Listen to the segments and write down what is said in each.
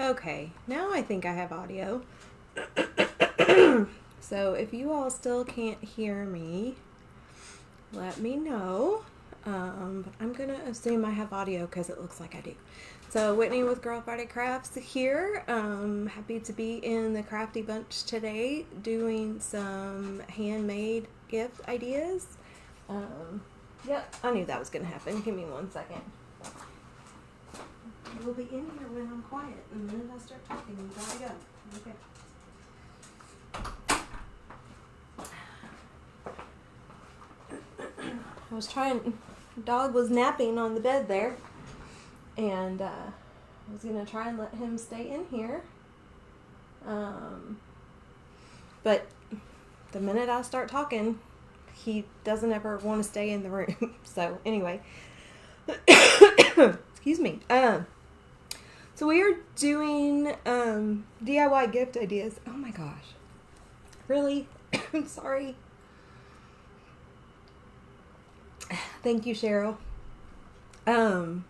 Okay, now I think I have audio. So if you all still can't hear me, let me know. But I'm going to assume I have audio because it looks like I do. So Whitney with Girl Friday Crafts here. Happy to be in the crafty bunch today doing some handmade gift ideas. Yep, I knew that was going to happen. Give me 1 second. You'll be in here when I'm quiet. And the minute I start talking, you gotta go. Okay. I was trying, dog was napping on the bed there. And I was gonna try and let him stay in here. But the minute I start talking, he doesn't ever want to stay in the room. So anyway, excuse me. So we are doing DIY gift ideas. Oh my gosh. Really? I'm sorry. Thank you, Cheryl. I've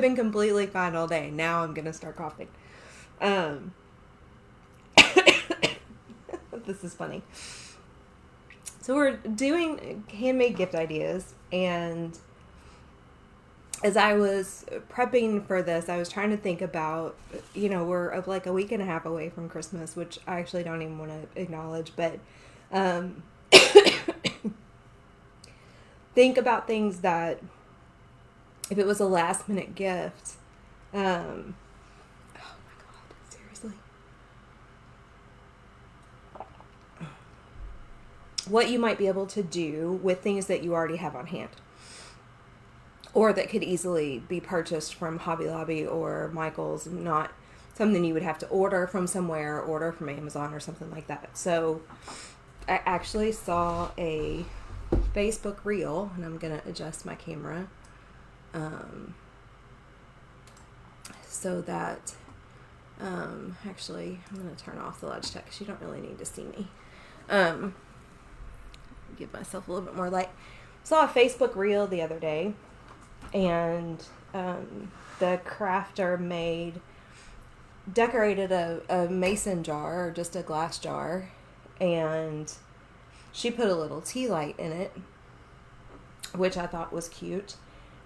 been completely fine all day. Now I'm going to start coughing. This is funny. So we're doing handmade gift ideas, and as I was prepping for this, I was trying to think about, we're like a week and a half away from Christmas, which I actually don't even want to acknowledge, but think about things that, if it was a last minute gift, oh my God, seriously. What you might be able to do with things that you already have on hand, or that could easily be purchased from Hobby Lobby or Michael's, not something you would have to order from somewhere, or order from Amazon or something like that. So I actually saw a Facebook reel, and I'm going to adjust my camera so that, actually, I'm going to turn off the Logitech because you don't really need to see me. Give myself a little bit more light. Saw a Facebook reel the other day, and the crafter decorated a mason jar, or just a glass jar, and she put a little tea light in it, which I thought was cute,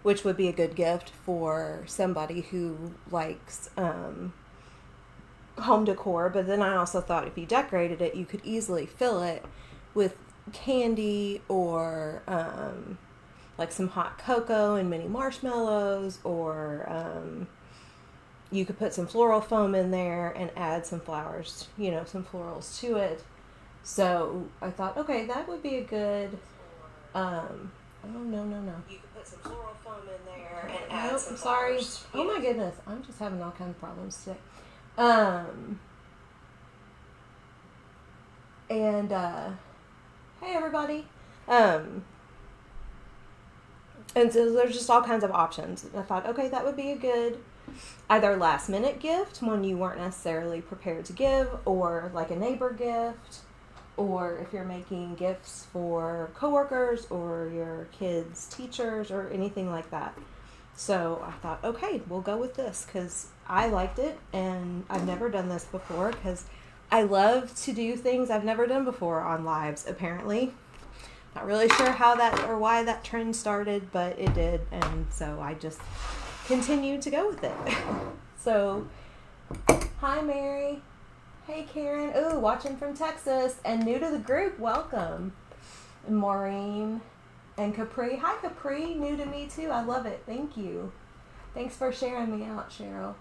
which would be a good gift for somebody who likes home decor. But then I also thought if you decorated it, you could easily fill it with candy, or like some hot cocoa and mini marshmallows, or you could put some floral foam in there and add some flowers, some florals to it. So I thought, okay, that would be a good, oh, no. You could put some floral foam in there and add some flowers. Sorry. Oh my goodness. I'm just having all kinds of problems today. Hey everybody. And so there's just all kinds of options. And I thought, okay, that would be a good either last minute gift, one you weren't necessarily prepared to give, or like a neighbor gift, or if you're making gifts for coworkers or your kids' teachers or anything like that. So I thought, okay, we'll go with this because I liked it, and I've never done this before because I love to do things I've never done before on lives, apparently. Not really sure how that or why that trend started, but it did, and so I just continued to go with it. So, hi Mary. Hey Karen. Ooh, watching from Texas and new to the group. Welcome. And Maureen and Capri. Hi Capri, new to me too. I love it. Thank you. Thanks for sharing me out, Cheryl.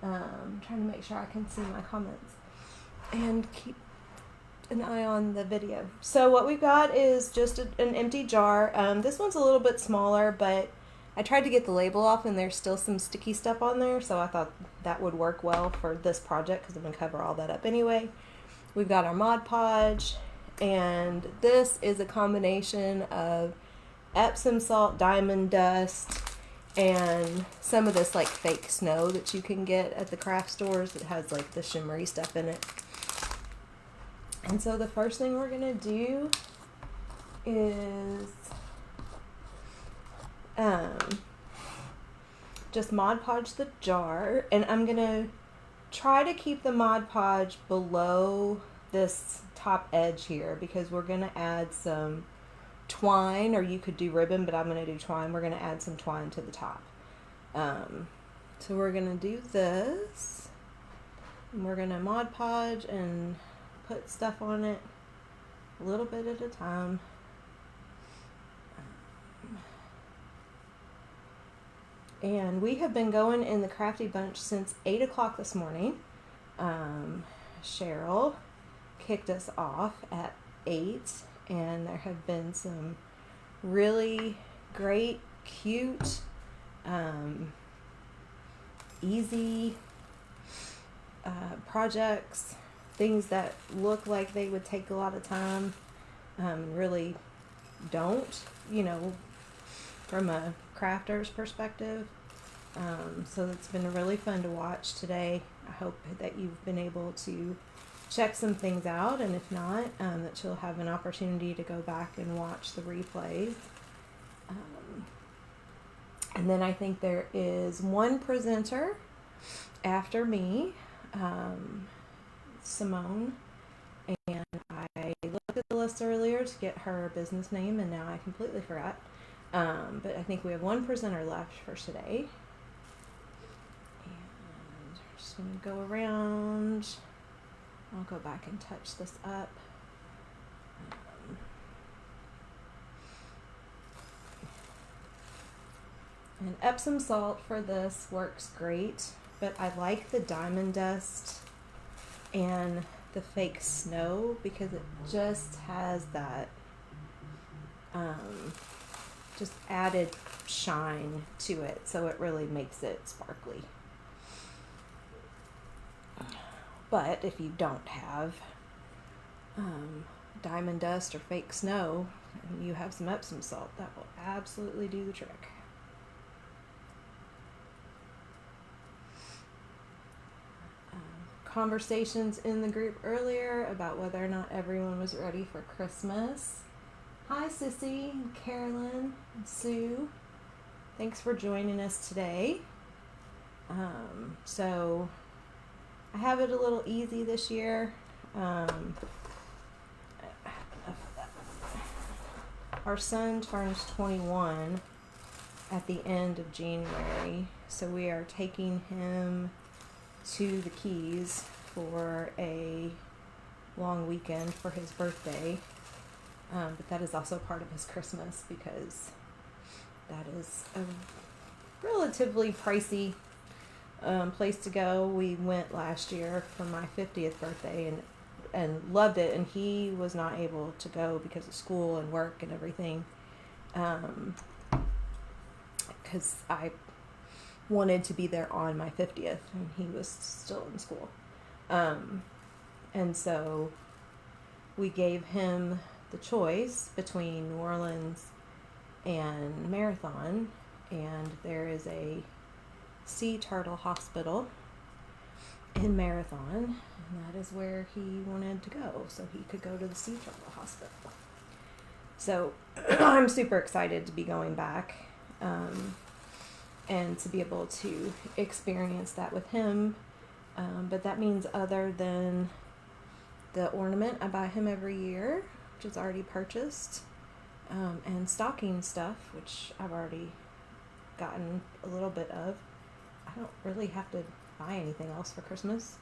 I'm trying to make sure I can see my comments and keep an eye on the video. So what we've got is just an empty jar. This one's a little bit smaller, but I tried to get the label off and there's still some sticky stuff on there, so I thought that would work well for this project because I'm going to cover all that up anyway. We've got our Mod Podge, and this is a combination of Epsom Salt, diamond dust, and some of this like fake snow that you can get at the craft stores that has like the shimmery stuff in it. And so the first thing we're going to do is just Mod Podge the jar, and I'm going to try to keep the Mod Podge below this top edge here because we're going to add some twine, or you could do ribbon, but I'm going to do twine. We're going to add some twine to the top. So we're going to do this, and we're going to Mod Podge and put stuff on it a little bit at a time. And we have been going in the Crafty Bunch since 8 o'clock this morning. Cheryl kicked us off at 8, and there have been some really great, cute, easy projects, things that look like they would take a lot of time, really don't, from a crafter's perspective. So it's been really fun to watch today. I hope that you've been able to check some things out, and if not, that you'll have an opportunity to go back and watch the replays. And then I think there is one presenter after me, Simone, and I looked at the list earlier to get her business name, and now I completely forgot. But I think we have one presenter left for today. And I'm just going to go around. I'll go back and touch this up. And Epsom Salt for this works great, but I like the diamond dust and the fake snow because it just has that just added shine to it, so it really makes it sparkly. But if you don't have diamond dust or fake snow and you have some Epsom salt, that will absolutely do the trick. Conversations in the group earlier about whether or not everyone was ready for Christmas. Hi Sissy, Carolyn, and Sue. Thanks for joining us today. So I have it a little easy this year. Our son turns 21 at the end of January, so we are taking him to the Keys for a long weekend for his birthday, but that is also part of his Christmas because that is a relatively pricey place to go. We went last year for my 50th birthday and loved it, and he was not able to go because of school and work and everything, because I wanted to be there on my 50th and he was still in school. And so we gave him the choice between New Orleans and Marathon, and there is a sea turtle hospital in Marathon, and that is where he wanted to go, so he could go to the sea turtle hospital. So I'm super excited to be going back, and to be able to experience that with him. But that means other than the ornament I buy him every year, which is already purchased, and stocking stuff, which I've already gotten a little bit of, I don't really have to buy anything else for Christmas.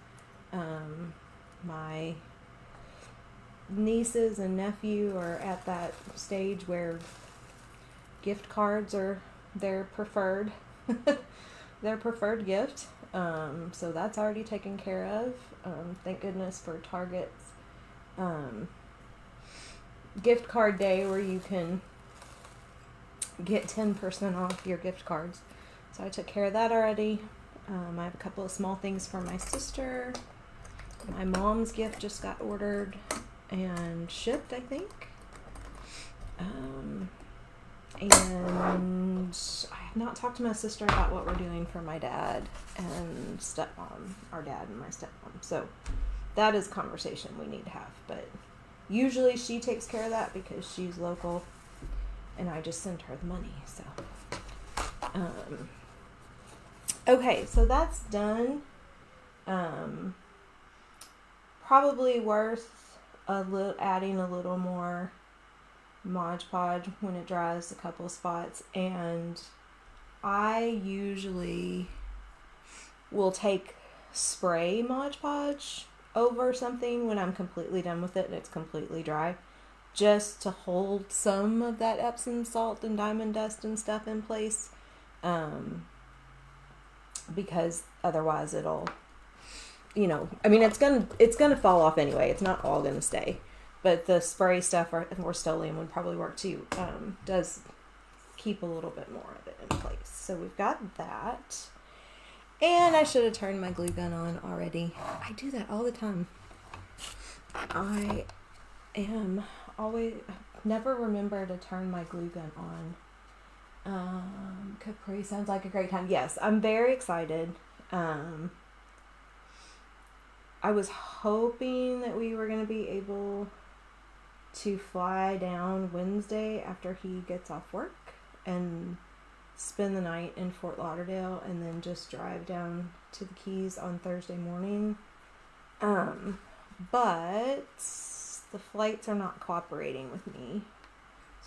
My nieces and nephew are at that stage where gift cards are their preferred gift, so that's already taken care of. Thank goodness for Target's gift card day, where you can get 10% off your gift cards, so I took care of that already. I have a couple of small things for my sister. My mom's gift just got ordered and shipped, I think. And I have not talked to my sister about what we're doing for my dad and stepmom, our dad and my stepmom. So that is a conversation we need to have. But usually she takes care of that because she's local and I just send her the money. So Okay, so that's done. Probably worth adding a little more Mod Podge when it dries a couple of spots, and I usually will take spray Mod Podge over something when I'm completely done with it and it's completely dry, just to hold some of that Epsom salt and diamond dust and stuff in place, because otherwise it'll, I mean, it's gonna fall off anyway. It's not all gonna stay, but the spray stuff or Rust-Oleum would probably work too. Does keep a little bit more of it in place. So we've got that. And I should have turned my glue gun on already. I do that all the time. I am always never remember to turn my glue gun on. Capri sounds like a great time. Yes, I'm very excited. I was hoping that we were going to be able to fly down Wednesday after he gets off work and spend the night in Fort Lauderdale and then just drive down to the Keys on Thursday morning. But the flights are not cooperating with me.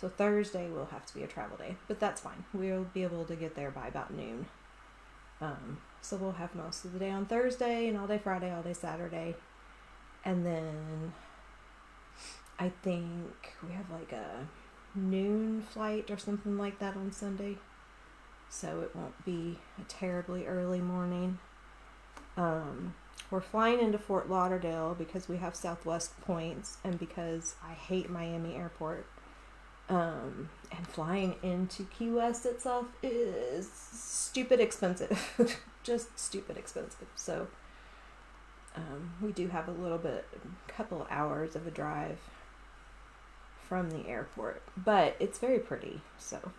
So Thursday will have to be a travel day, but that's fine. We'll be able to get there by about noon. So we'll have most of the day on Thursday and all day Friday, all day Saturday. And then I think we have like a noon flight or something like that on Sunday. So it won't be a terribly early morning. We're flying into Fort Lauderdale because we have Southwest points and because I hate Miami Airport. And flying into Key West itself is stupid expensive. Just stupid expensive. So we do have a couple hours of a drive from the airport, but it's very pretty. So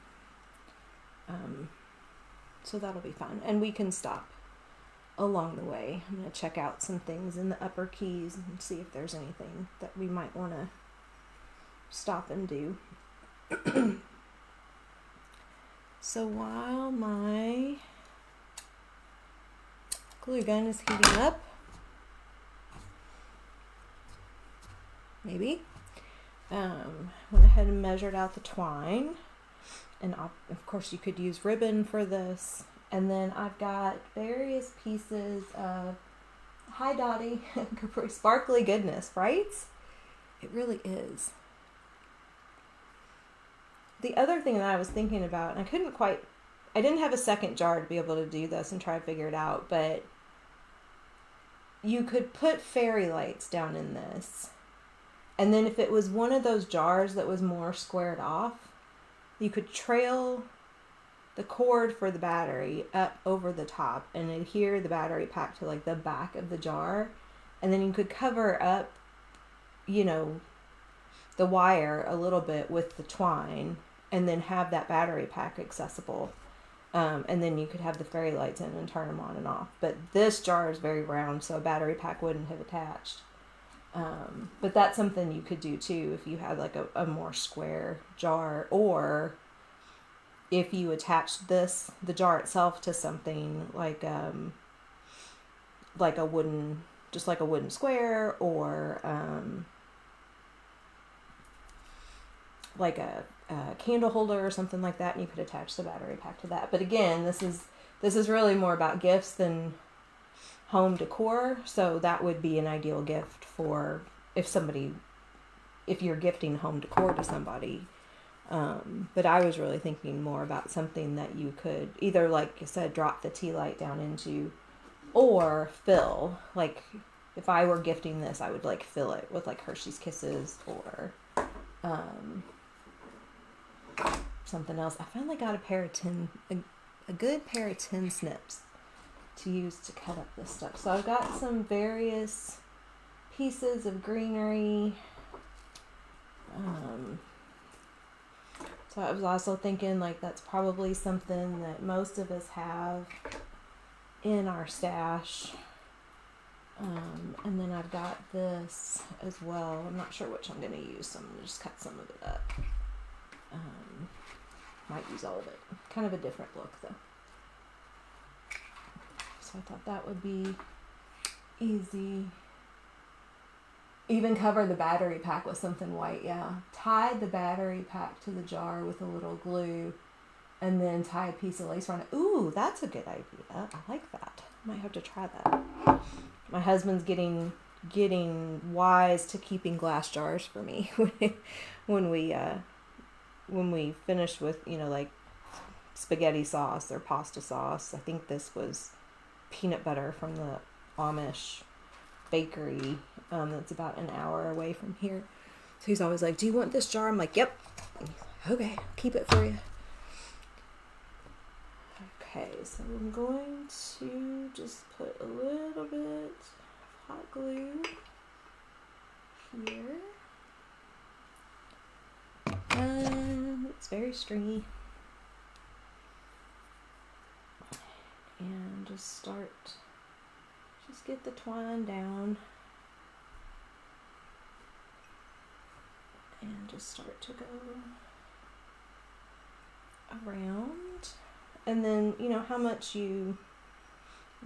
that'll be fun, and we can stop along the way. I'm going to check out some things in the upper Keys and see if there's anything that we might want to stop and do. So while my glue gun is heating up, went ahead and measured out the twine, and of course you could use ribbon for this. And then I've got various pieces of hi Dottie sparkly goodness, right? It really is. The other thing that I was thinking about, and I didn't have a second jar to be able to do this and try to figure it out, but you could put fairy lights down in this. And then if it was one of those jars that was more squared off, you could trail the cord for the battery up over the top and adhere the battery pack to like the back of the jar. And then you could cover up, the wire a little bit with the twine and then have that battery pack accessible. And then you could have the fairy lights in and turn them on and off. But this jar is very round, so a battery pack wouldn't have attached. But that's something you could do too if you had like a more square jar, or if you attached the jar itself to something like a wooden square, or like a candle holder or something like that, and you could attach the battery pack to that. But again, this is really more about gifts than home decor, so that would be an ideal gift for if you're gifting home decor to somebody. But I was really thinking more about something that you could either, like I said, drop the tea light down into, or fill. Like if I were gifting this, I would like fill it with like Hershey's Kisses or something else. I finally got a good pair of tin snips to use to cut up this stuff. So I've got some various pieces of greenery. So I was also thinking like that's probably something that most of us have in our stash. And then I've got this as well. I'm not sure which I'm going to use, so I'm going to just cut some of it up. Might use all of it. Kind of a different look though. So I thought that would be easy. Even cover the battery pack with something white, yeah. Tie the battery pack to the jar with a little glue and then tie a piece of lace around it. Ooh, that's a good idea. I like that. Might have to try that. My husband's getting wise to keeping glass jars for me when we finished with, like spaghetti sauce or pasta sauce. I think this was peanut butter from the Amish bakery that's about an hour away from here. So he's always like, do you want this jar? I'm like, yep. And he's like, okay, I'll keep it for you. Okay, so I'm going to just put a little bit of hot glue here. It's very stringy. And just get the twine down. And just start to go around. And then, how much you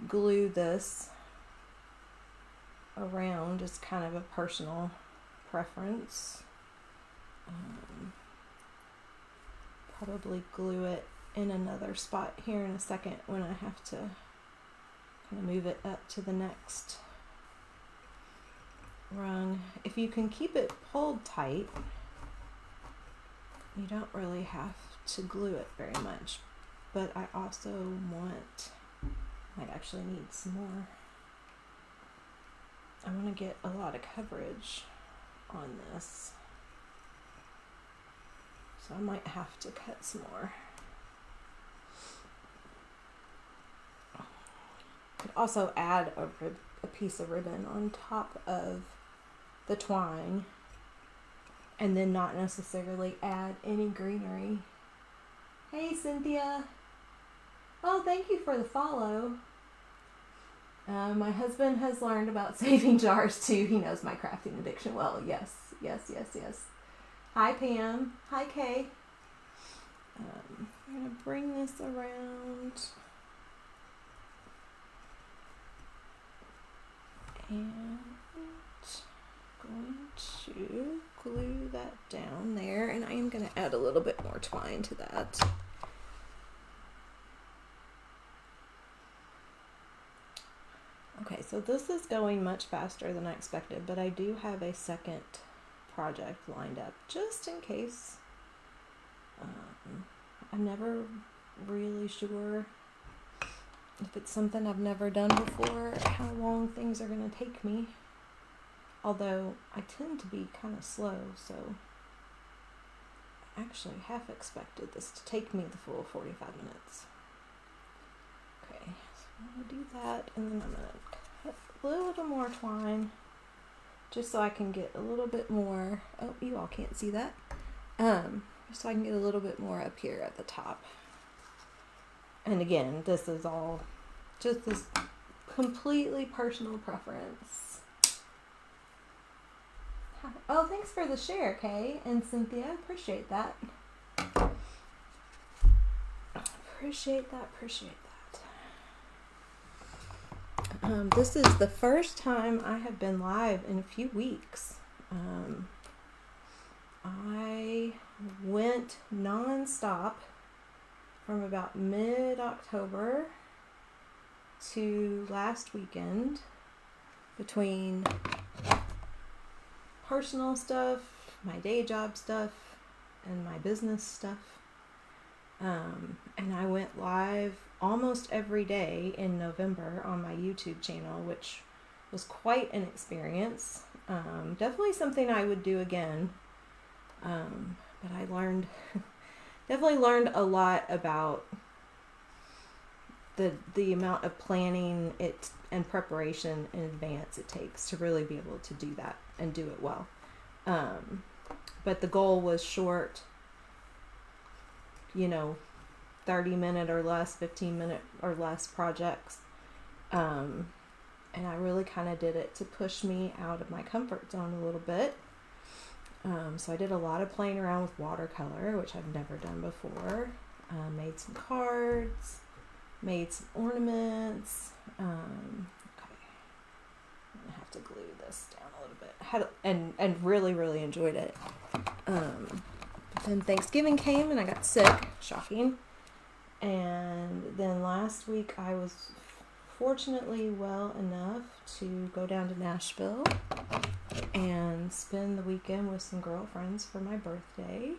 glue this around is kind of a personal preference. Probably glue it in another spot here in a second when I have to kind of move it up to the next rung. If you can keep it pulled tight, you don't really have to glue it very much. But I also might actually need some more. I want to get a lot of coverage on this. So I might have to cut some more. Could also add a piece of ribbon on top of the twine and then not necessarily add any greenery. Hey, Cynthia. Oh, thank you for the follow. My husband has learned about saving jars too. He knows my crafting addiction well. Yes. Hi, Pam. Hi, Kay. I'm going to bring this around. And going to glue that down there. And I am going to add a little bit more twine to that. Okay, so this is going much faster than I expected, but I do have a second project lined up just in case. I'm never really sure if it's something I've never done before, how long things are going to take me. Although I tend to be kind of slow, so I actually half expected this to take me the full 45 minutes. Okay, so I'm going to do that, and then I'm going to cut a little more twine just so I can get a little bit more. Oh, you all can't see that. Just so I can get a little bit more up here at the top. And again, this is all just this completely personal preference. Oh, thanks for the share, Kay and Cynthia. Appreciate that. Appreciate that. This is the first time I have been live in a few weeks. I went non-stop from about mid-October to last weekend between personal stuff, my day job stuff, and my business stuff. And I went live almost every day in November on my YouTube channel, which was quite an experience. Definitely something I would do again. But I definitely learned a lot about the amount of planning and preparation in advance it takes to really be able to do that and do it well. But the goal was short, 30-minute or less, 15-minute or less projects. And I really kind of did it to push me out of my comfort zone a little bit. So I did a lot of playing around with watercolor, which I've never done before. Made some cards. made some ornaments. Okay, I'm gonna have to glue this down a little bit. And really, really enjoyed it. But then Thanksgiving came and I got sick. Shocking. And then last week I was fortunately well enough to go down to Nashville and spend the weekend with some girlfriends for my birthday.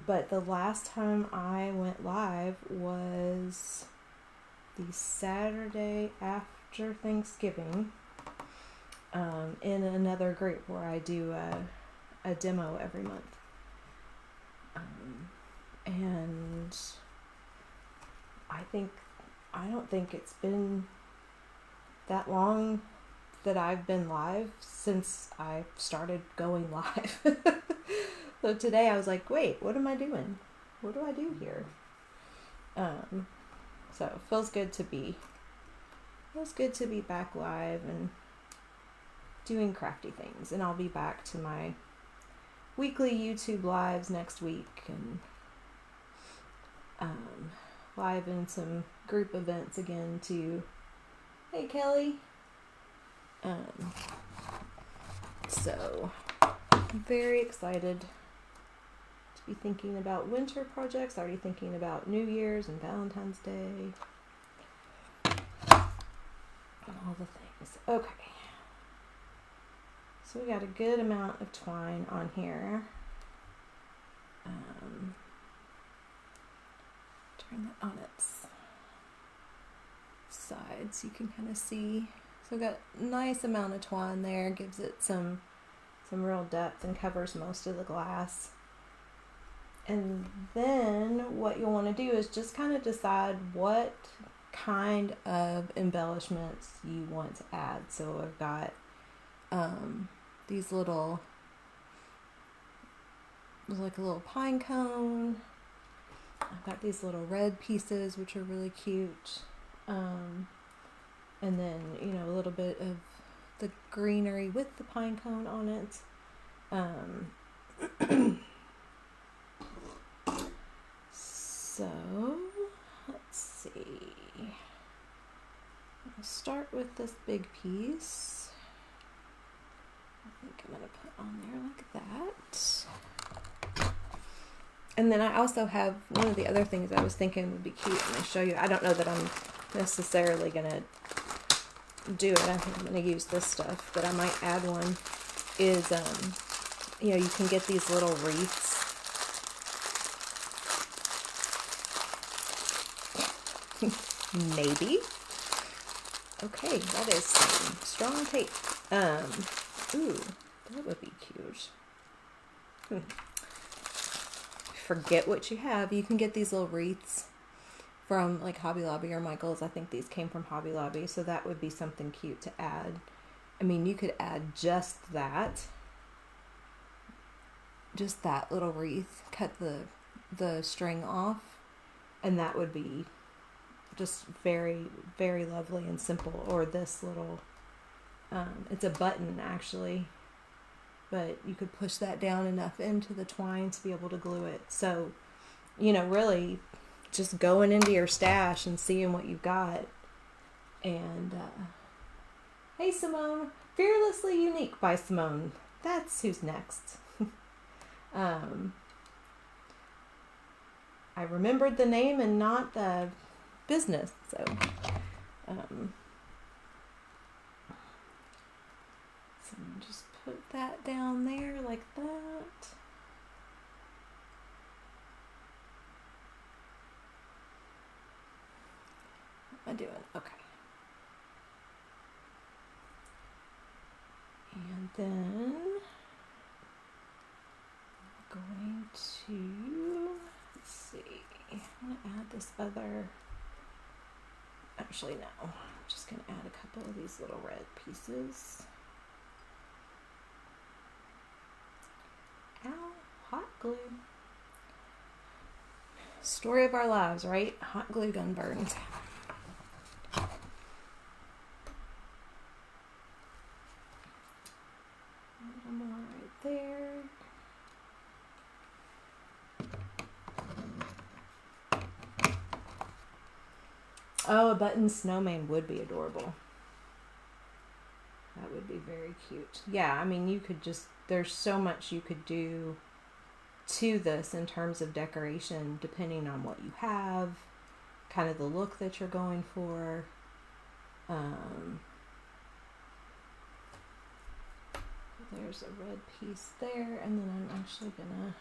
But the last time I went live was the Saturday after Thanksgiving, in another group where I do a demo every month. And I don't think it's been that long that I've been live since I started going live. So today I was like, wait, what am I doing? What do I do here? So it feels good to be back live and doing crafty things. And I'll be back to my weekly YouTube lives next week, and live in some group events again too. Hey Kelly. So I'm very excited to be thinking about winter projects, already thinking about New Year's and Valentine's Day and all the things. Okay, so we got a good amount of twine on here. Turn that on its side so you can kind of see. So we got a nice amount of twine there, gives it some real depth and covers most of the glass. And then what you'll want to do is just kind of decide what kind of embellishments you want to add. So I've got these little, there's like a little pine cone. I've got these little red pieces which are really cute. And then, a little bit of the greenery with the pine cone on it. So let's see. I'll start with this big piece. I think I'm going to put on there like that. And then I also have one of the other things I was thinking would be cute. I'm going to show you. I don't know that I'm necessarily going to do it. I think I'm going to use this stuff, but I might add one. Is you can get these little wreaths. Maybe. Okay, that is some strong tape. Ooh, that would be cute. Forget what you have. You can get these little wreaths from like Hobby Lobby or Michael's. I think these came from Hobby Lobby, so that would be something cute to add. I mean, you could add just that little wreath, cut the string off, and that would be just very, very lovely and simple. Or this little, it's a button actually, but you could push that down enough into the twine to be able to glue it. So, really just going into your stash and seeing what you've got. And, hey Simone, Fearlessly Unique by Simone. That's who's next. I remembered the name and not the business, so just put that down there like that. What am I doing? Okay. And then I'm going to, let's see, I'm going to add this other, actually no, I'm just going to add a couple of these little red pieces. Ow, hot glue. Story of our lives, right? Hot glue gun burns. A little more right there. Oh, a button snowman would be adorable. That would be very cute. Yeah, I mean, you could just, there's so much you could do to this in terms of decoration, depending on what you have, kind of the look that you're going for. There's a red piece there, and then I'm actually gonna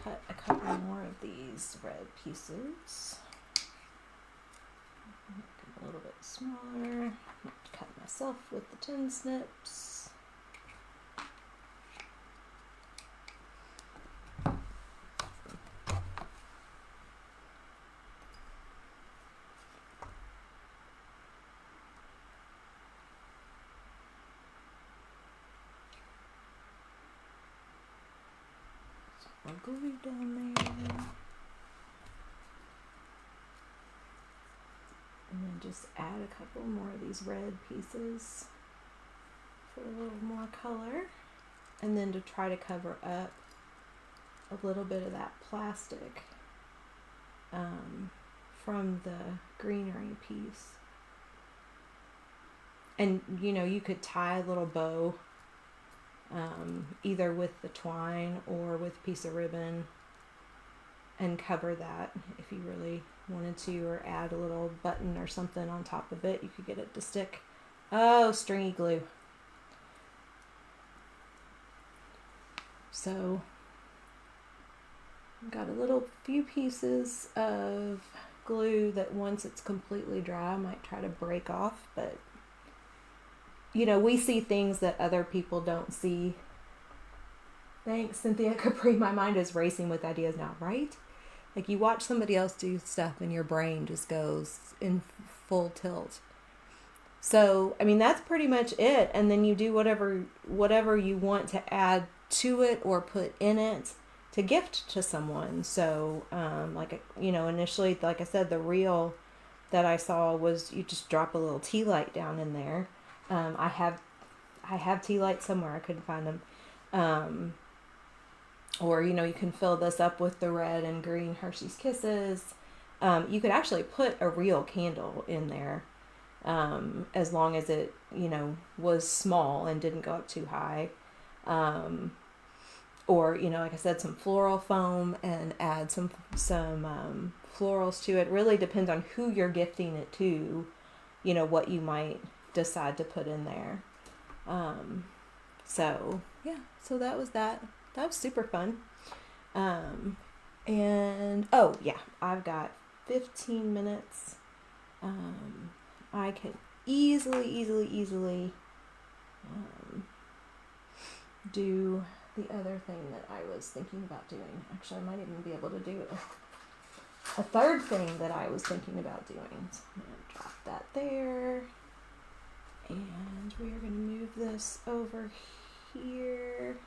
cut a couple more of these red pieces. Make them a little bit smaller. Cut myself with the tin snips. Some more glue down there. And then just add a couple more of these red pieces for a little more color. And then to try to cover up a little bit of that plastic from the greenery piece. And you know, you could tie a little bow either with the twine or with a piece of ribbon and cover that if you really wanted to, or add a little button or something on top of it. You could get it to stick. Oh, stringy glue. So I've got a little few pieces of glue that once it's completely dry I might try to break off, but you know, we see things that other people don't see. Thanks, Cynthia Capri. My mind is racing with ideas now, right? Like, you watch somebody else do stuff and your brain just goes in full tilt. So, I mean, that's pretty much it. And then you do whatever you want to add to it or put in it to gift to someone. So, initially, like I said, the reel that I saw was you just drop a little tea light down in there. I have tea lights somewhere. I couldn't find them. Or, you know, you can fill this up with the red and green Hershey's Kisses. You could actually put a real candle in there, as long as it, you know, was small and didn't go up too high. Or, you know, like I said, some floral foam and add some florals to it. Really depends on who you're gifting it to, you know, what you might decide to put in there. So that was that. That was super fun. And oh yeah, I've got 15 minutes. I can easily do the other thing that I was thinking about doing. Actually, I might even be able to do a third thing that I was thinking about doing. So I'm going to drop that there. And we are going to move this over here.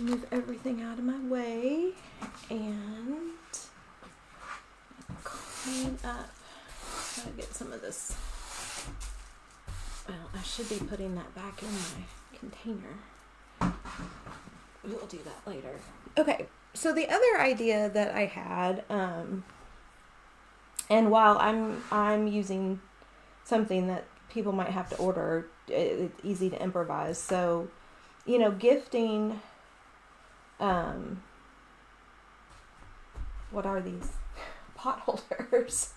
Move everything out of my way and clean up. Try to get some of this. Well, I should be putting that back in my container. We'll do that later. Okay, so the other idea that I had, and while I'm using something that people might have to order, it's easy to improvise. So, you know, gifting, what are these? Pot holders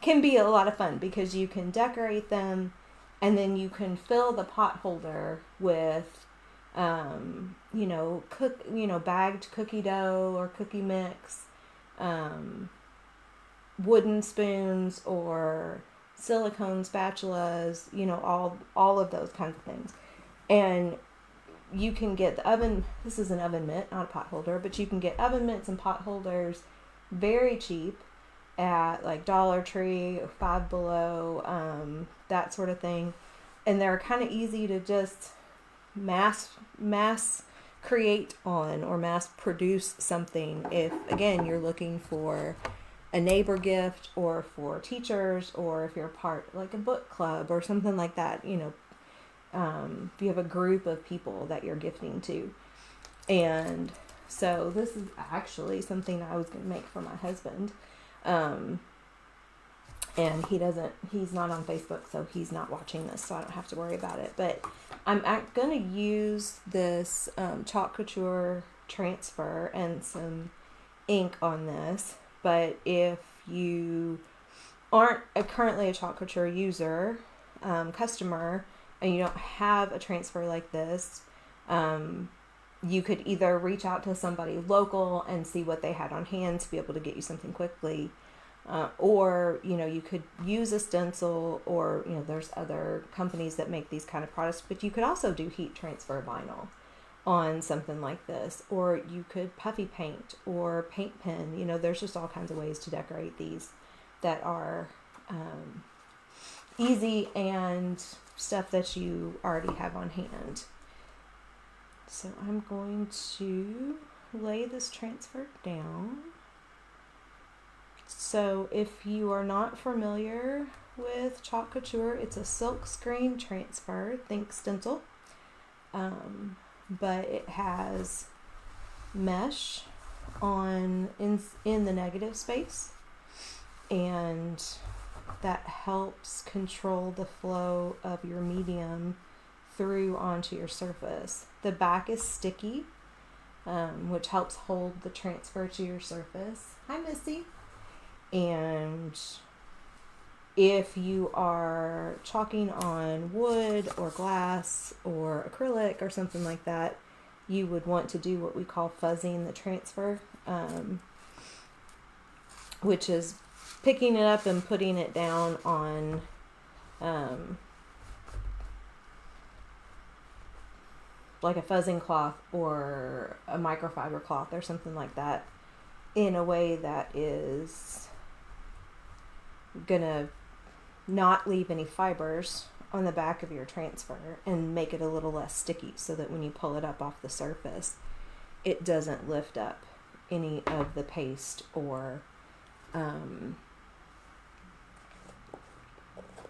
can be a lot of fun because you can decorate them and then you can fill the pot holder with, bagged cookie dough or cookie mix, wooden spoons or silicone spatulas, you know, all of those kinds of things. And you can get the oven, this is an oven mitt, not a pot holder, but you can get oven mitts and pot holders very cheap at like Dollar Tree or Five Below, that sort of thing. And they're kind of easy to just mass create on or mass produce something if, again, you're looking for a neighbor gift or for teachers, or if you're part like a book club or something like that, you know, if you have a group of people that you're gifting to. And So this is actually something I was going to make for my husband. And he's not on Facebook, so he's not watching this, so I don't have to worry about it. But I'm going to use this Chalk Couture transfer and some ink on this. But if you aren't currently a Chalk Couture user, customer, and you don't have a transfer like this, you could either reach out to somebody local and see what they had on hand to be able to get you something quickly, or you could use a stencil, or there's other companies that make these kind of products, but you could also do heat transfer vinyl on something like this, or you could puffy paint or paint pen. There's just all kinds of ways to decorate these that are easy and stuff that you already have on hand. So I'm going to lay this transfer down. So if you are not familiar with Chalk Couture, it's a silk screen transfer, think stencil, but it has mesh in the negative space, and that helps control the flow of your medium through onto your surface. The back is sticky, which helps hold the transfer to your surface. Hi, Missy. And if you are chalking on wood or glass or acrylic or something like that, you would want to do what we call fuzzing the transfer, which is picking it up and putting it down on like a fuzzing cloth or a microfiber cloth or something like that, in a way that is gonna not leave any fibers on the back of your transfer and make it a little less sticky, so that when you pull it up off the surface, it doesn't lift up any of the paste, or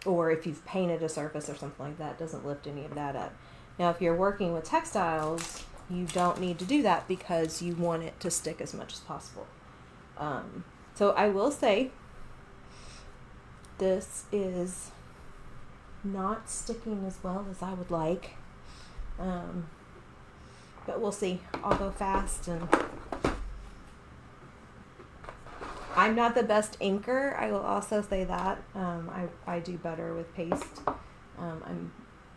if you've painted a surface or something like that, it doesn't lift any of that up. Now, if you're working with textiles, you don't need to do that because you want it to stick as much as possible. So I will say, this is not sticking as well as I would like, but we'll see. I'll go fast, and I'm not the best inker. I will also say that. I do better with paste.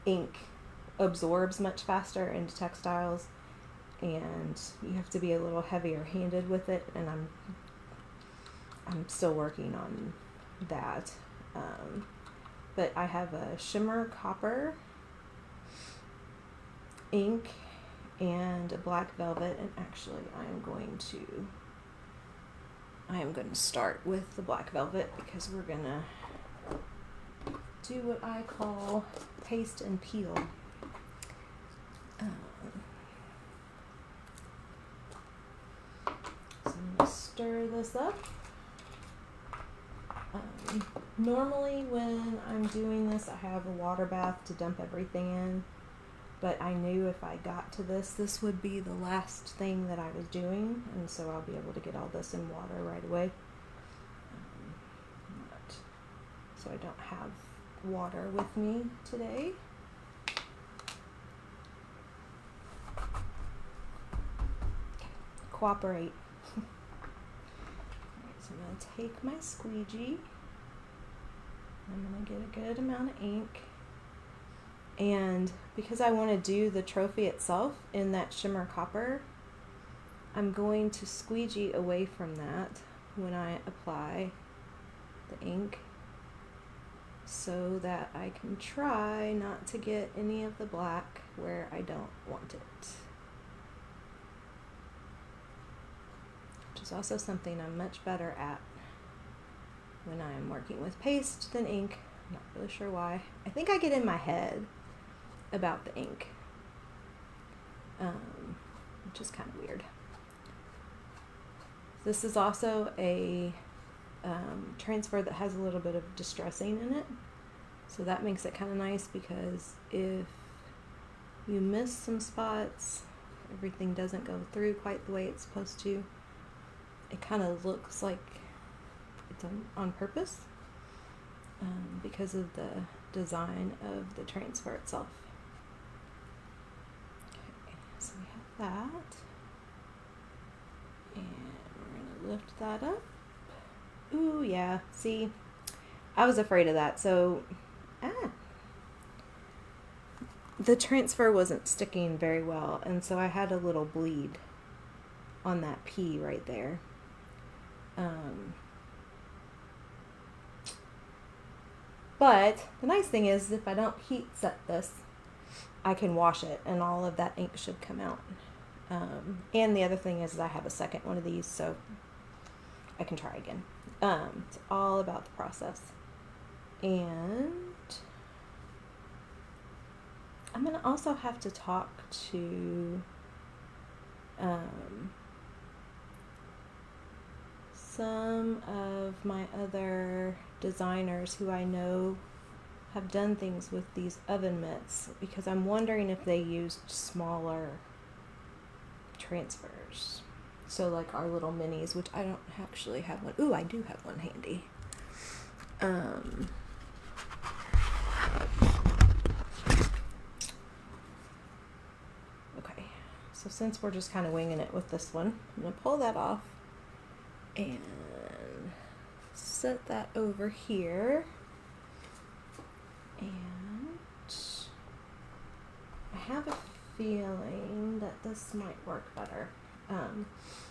Ink absorbs much faster into textiles, and you have to be a little heavier handed with it, and I'm still working on that. But I have a shimmer copper ink and a black velvet, and actually I am going to start with the black velvet, because we're gonna do what I call paste and peel. So I'm going to stir this up. Normally when I'm doing this, I have a water bath to dump everything in, but I knew if I got to this would be the last thing that I was doing, and so I'll be able to get all this in water right away. So I don't have water with me today. Cooperate. Alright, so I'm going to take my squeegee. I'm going to get a good amount of ink. And because I want to do the trophy itself in that shimmer copper, I'm going to squeegee away from that when I apply the ink, so that I can try not to get any of the black where I don't want it. Which is also something I'm much better at when I'm working with paste than ink. I'm not really sure why. I think I get in my head about the ink, which is kind of weird. This is also a transfer that has a little bit of distressing in it, so that makes it kind of nice, because if you miss some spots everything doesn't go through quite the way it's supposed to. It kind of looks like it's on purpose because of the design of the transfer itself. Okay, so we have that. And we're going to lift that up. Ooh, yeah, see, I was afraid of that. So, the transfer wasn't sticking very well, and so I had a little bleed on that P right there. But the nice thing is if I don't heat set this, I can wash it and all of that ink should come out. And the other thing is I have a second one of these, so I can try again. It's all about the process. And I'm going to also have to talk to some of my other designers who I know have done things with these oven mitts, because I'm wondering if they used smaller transfers. So like our little minis, which I don't actually have one. Ooh, I do have one handy. Okay, so since we're just kind of winging it with this one, I'm going to pull that off and set that over here. And I have a feeling that this might work better.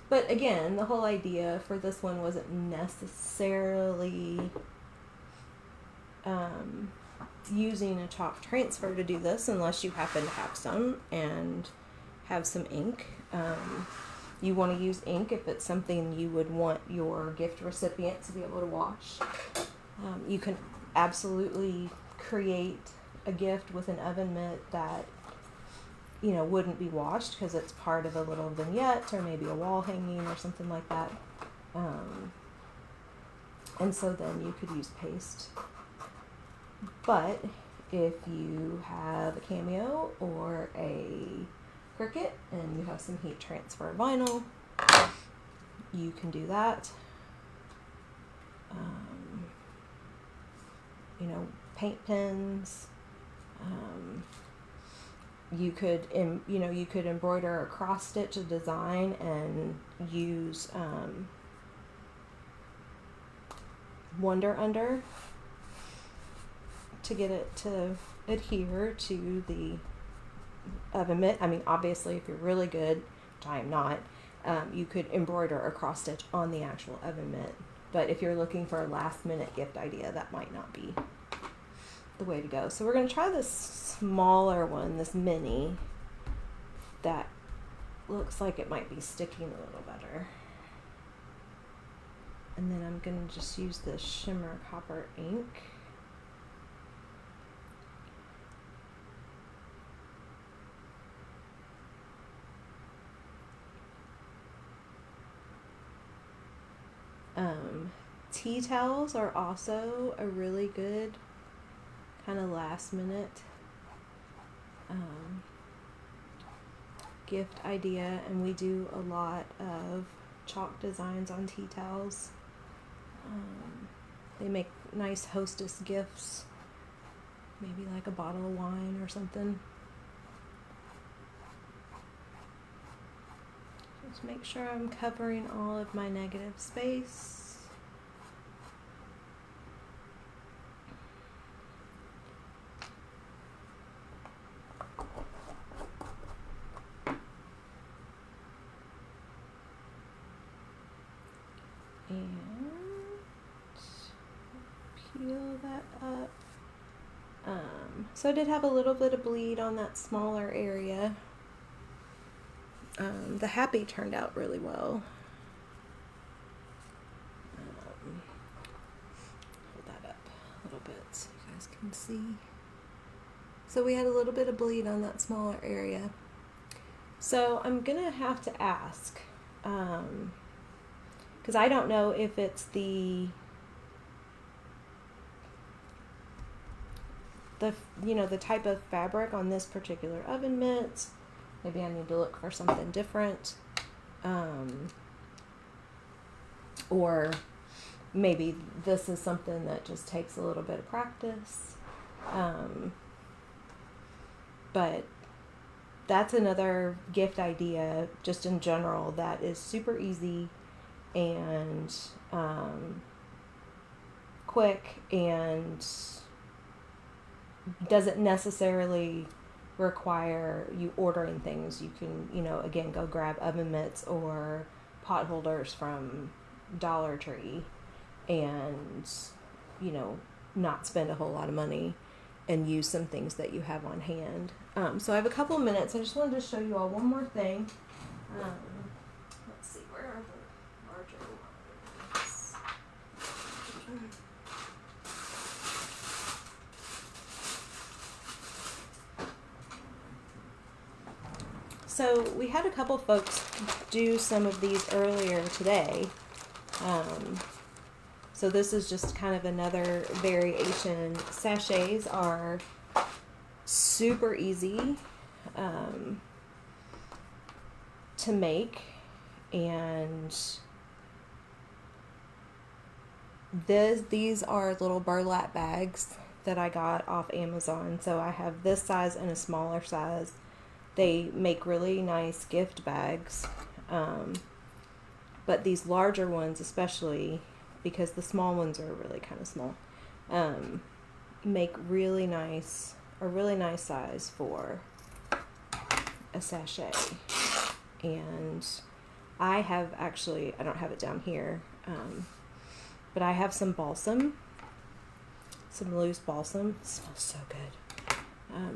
But again, the whole idea for this one wasn't necessarily using a chalk transfer to do this, unless you happen to have some and have some ink. You want to use ink if it's something you would want your gift recipient to be able to wash. You can absolutely create a gift with an oven mitt that wouldn't be washed because it's part of a little vignette or maybe a wall hanging or something like that. And so then you could use paste. But if you have a Cameo or a Cricut and you have some heat transfer vinyl, you can do that. Paint pens. You could embroider or cross stitch a design and use Wonder Under to get it to adhere to the oven mitt. I mean, obviously, if you're really good, which I am not, you could embroider or cross stitch on the actual oven mitt. But if you're looking for a last minute gift idea, that might not be the way to go. So we're going to try this smaller one, this mini, that looks like it might be sticking a little better. And then I'm going to just use this shimmer copper ink. Tea towels are also a really good kind of last minute gift idea, and we do a lot of chalk designs on tea towels. They make nice hostess gifts, maybe like a bottle of wine or something. Just make sure I'm covering all of my negative space. And peel that up. So I did have a little bit of bleed on that smaller area. The happy turned out really well. Hold that up a little bit so you guys can see. So we had a little bit of bleed on that smaller area. So I'm gonna have to ask, because I don't know if it's the type of fabric on this particular oven mitt, maybe I need to look for something different. Or maybe this is something that just takes a little bit of practice. But that's another gift idea just in general that is super easy and quick and doesn't necessarily require you ordering things. You can, again, go grab oven mitts or pot holders from Dollar Tree and, not spend a whole lot of money and use some things that you have on hand. So I have a couple of minutes. I just wanted to show you all one more thing. Let's see, where are the larger ones? So we had a couple folks do some of these earlier today. So this is just kind of another variation. Sachets are super easy to make, and these are little burlap bags that I got off Amazon. So I have this size and a smaller size. They make really nice gift bags, but these larger ones especially, because the small ones are really kind of small, make a really nice size for a sachet. And I don't have it down here, but I have some balsam, some loose balsam. It smells so good.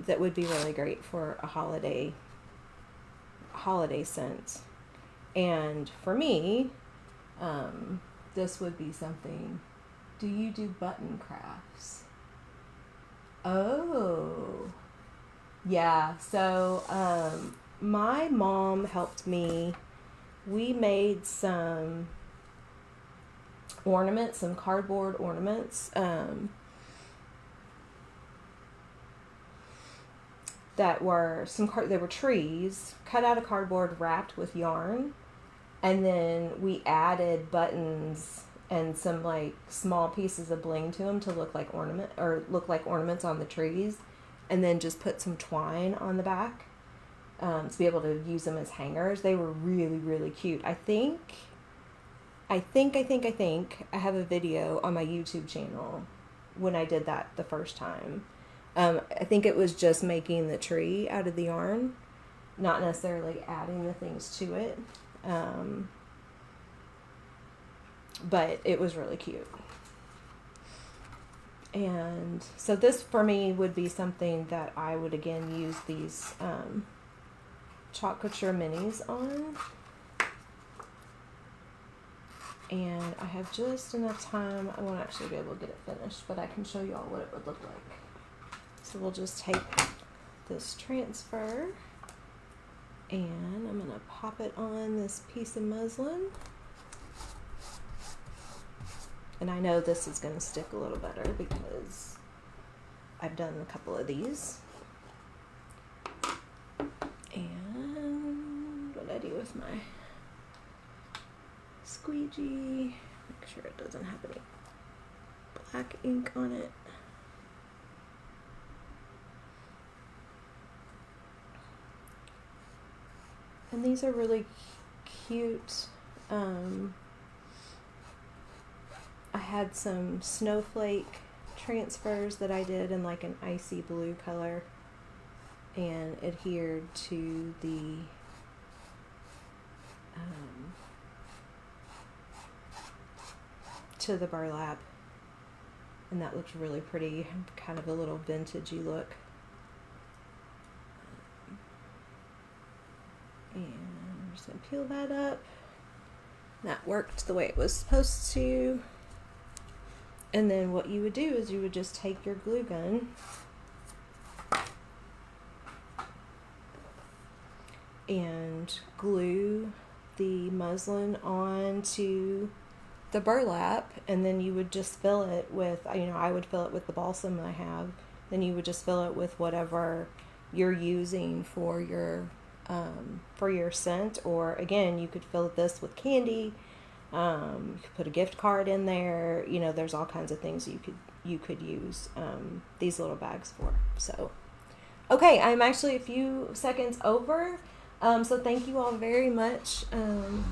That would be really great for a holiday scent. And for me, this would be something. Do you do button crafts? Oh, yeah. So my mom helped me. We made some ornaments, some cardboard ornaments. That were they were trees cut out of cardboard, wrapped with yarn, and then we added buttons and some like small pieces of bling to them to look like ornaments on the trees, and then just put some twine on the back to be able to use them as hangers. They were really, really cute. I think I have a video on my YouTube channel when I did that the first time. I think it was just making the tree out of the yarn, not necessarily adding the things to it. But it was really cute. And so this for me would be something that I would again use these Chalk Couture minis on. And I have just enough time. I won't actually be able to get it finished, but I can show you all what it would look like. So we'll just take this transfer and I'm going to pop it on this piece of muslin. And I know this is going to stick a little better because I've done a couple of these. And what I do with my squeegee, make sure it doesn't have any black ink on it. And these are really cute. I had some snowflake transfers that I did in like an icy blue color and adhered to the burlap, and that looked really pretty, kind of a little vintagey look. And I'm just going to peel that up. That worked the way it was supposed to. And then what you would do is you would just take your glue gun and glue the muslin onto the burlap, and then you would just fill it with, I would fill it with the balsam I have. Then you would just fill it with whatever you're using for your for your scent. Or again, you could fill this with candy. You could put a gift card in there. You know, there's all kinds of things you could use these little bags for. So, okay, I'm actually a few seconds over. So thank you all very much. Turn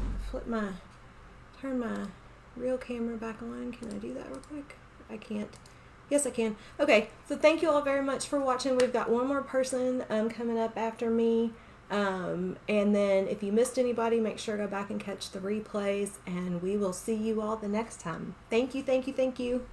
my real camera back on. Can I do that real quick? I can't. Yes, I can. Okay, so thank you all very much for watching. We've got one more person coming up after me. And then if you missed anybody, make sure to go back and catch the replays, and we will see you all the next time. Thank you, thank you, thank you.